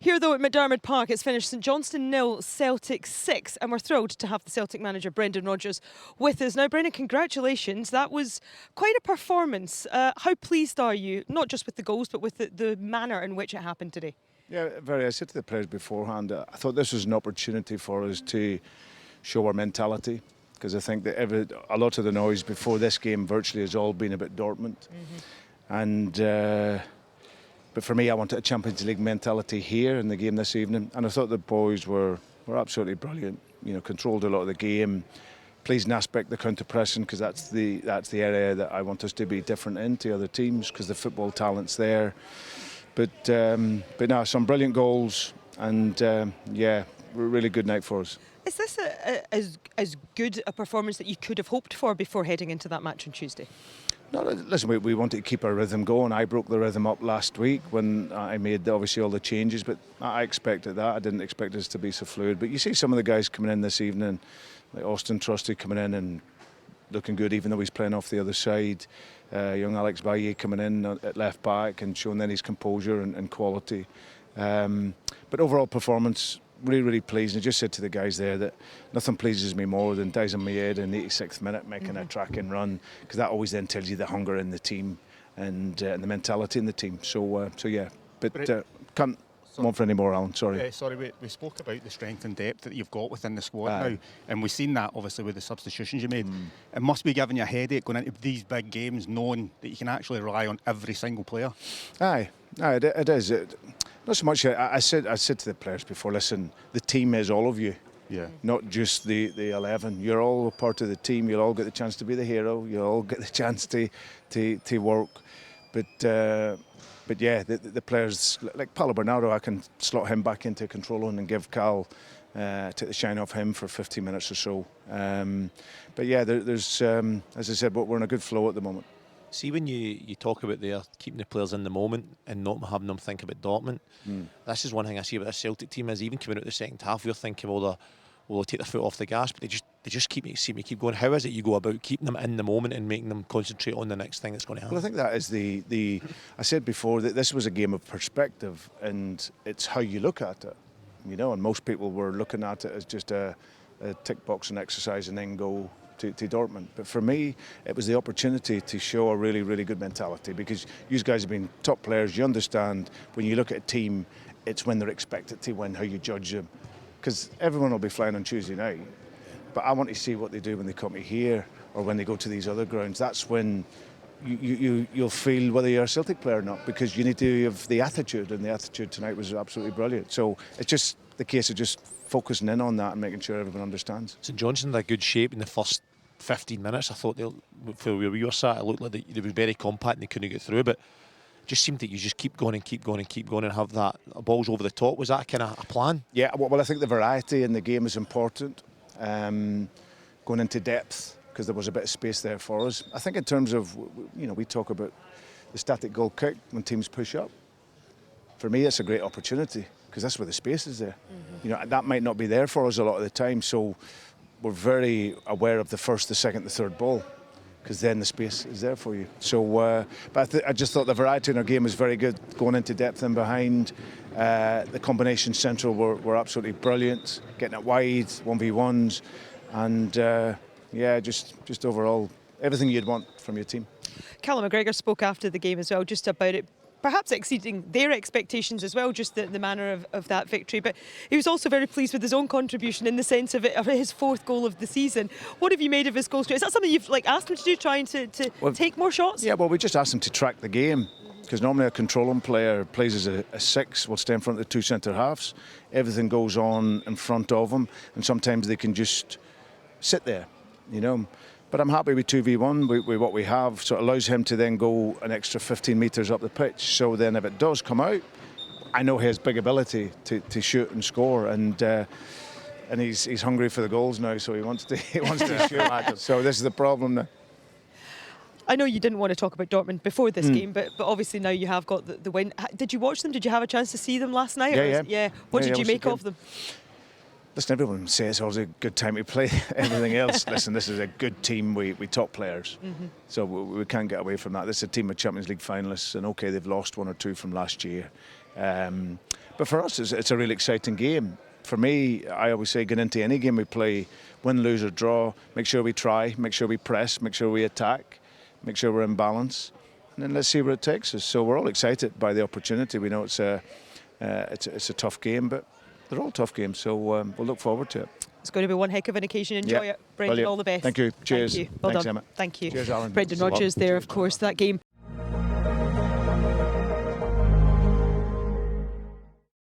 Here, though, at McDiarmid Park, it's finished St Johnstone 0, Celtic 6, and we're thrilled to have the Celtic manager, Brendan Rodgers, with us. Now, Brendan, congratulations. That was quite a performance. How pleased are you, not just with the goals, but with the manner in which it happened today? Yeah, very. I said to the players beforehand, I thought this was an opportunity for us to show our mentality, because I think that a lot of the noise before this game virtually has all been about Dortmund. And but for me, I wanted a Champions League mentality here in the game this evening, and I thought the boys were absolutely brilliant. You know, controlled a lot of the game. Pleasing aspect, the counter pressing, because that's the area that I want us to be different in to other teams, because the football talent's there. But no, some brilliant goals, and yeah, really good night for us. Is this as good a performance that you could have hoped for before heading into that match on Tuesday? No, listen, we wanted to keep our rhythm going. I broke the rhythm up last week when I made obviously all the changes, but I expected that. I didn't expect us to be so fluid. But you see some of the guys coming in this evening, like Austin Trusty coming in and looking good, even though he's playing off the other side. Young Alex Bailly coming in at left back and showing then his composure and quality. But overall performance, really pleased. I just said to the guys there that nothing pleases me more than Dyson Mayeda in the 86th minute making a tracking run, because that always then tells you the hunger in the team and the mentality in the team. So yeah, but can't want for any more, Alan. Sorry. We spoke about the strength and depth that you've got within the squad now, and we've seen that obviously with the substitutions you made. It must be giving you a headache going into these big games, knowing that you can actually rely on every single player. Aye, it is. Not so much. I said to the players before, listen, the team is all of you. Yeah. Not just the 11. You're all a part of the team. You'll all get the chance to be the hero. You'll all get the chance to work. But yeah, the players like Paulo Bernardo, I can slot him back into controlling and give Cal take the shine off him for 15 minutes or so. But yeah, there's as I said, we're in a good flow at the moment. See, when you talk about keeping the players in the moment and not having them think about Dortmund, this is one thing I see about this Celtic team is even coming out the second half, we're thinking, well, they'll take their foot off the gas, but they just keep going. How is it you go about keeping them in the moment and making them concentrate on the next thing that's going to happen? Well, I think that is the I said before that this was a game of perspective, and it's how you look at it, you know. And most people were looking at it as just a tick boxing exercise and then go to Dortmund. But for me, it was the opportunity to show a really good mentality, because you guys have been top players. You understand when you look at a team, it's when they're expected to win, how you judge them. Because everyone will be flying on Tuesday night, but I want to see what they do when they come here or when they go to these other grounds. That's when you'll feel whether you're a Celtic player or not, because you need to have the attitude, and the attitude tonight was absolutely brilliant. So it's just the case of just focusing in on that and making sure everyone understands. St Johnstone had good shape in the first 15 minutes. I thought for where we were sat, it looked like they were very compact and they couldn't get through, but it just seemed that you just keep going and have that balls over the top. Was that kind of a plan? Yeah, well, I think the variety in the game is important. Going into depth, because there was a bit of space there for us. I think in terms of, you know, we talk about the static goal kick when teams push up. For me, it's a great opportunity, because that's where the space is there. You know, that might not be there for us a lot of the time, so we're very aware of the first, the second, the third ball, because then the space is there for you. So, but I just thought the variety in our game was very good, going into depth and behind. The combination central were absolutely brilliant, getting it wide, 1v1s, and yeah, just overall everything you'd want from your team. Callum McGregor spoke after the game as well, just about it perhaps exceeding their expectations as well, just the manner of that victory. But he was also very pleased with his own contribution in the sense of his fourth goal of the season. What have you made of his goal? Is that something you've asked him to do, trying to take more shots? Yeah, well, we just asked him to track the game, because normally a controlling player plays as a six, will stay in front of the two centre halves. Everything goes on in front of them, and sometimes they can just sit there, you know. But I'm happy with 2v1 with what we have, so it allows him to then go an extra 15 metres up the pitch. So then if it does come out, I know he has big ability to shoot and score, and he's hungry for the goals now, so he wants to shoot. So this is the problem now. I know you didn't want to talk about Dortmund before this game, but obviously now you have got the win. Did you watch them? Did you have a chance to see them last night? Yeah. What did you make of them? Listen, everyone says it's always a good time to play everything else. Listen, this is a good team with top players. So we can't get away from that. This is a team of Champions League finalists, and okay, they've lost one or two from last year. But for us, it's a really exciting game. For me, I always say, get into any game we play, win, lose or draw, make sure we try, make sure we press, make sure we attack, make sure we're in balance, and then let's see where it takes us. So we're all excited by the opportunity. We know it's a tough game, but they're all tough games, so we'll look forward to it. It's going to be one heck of an occasion. Enjoy it. Brendan, Brilliant. all the best. Thank you. Cheers. Thank you. Well Thanks, done. Emma. Thank you. Cheers, Alan. Brendan Rodgers there, of course, that game.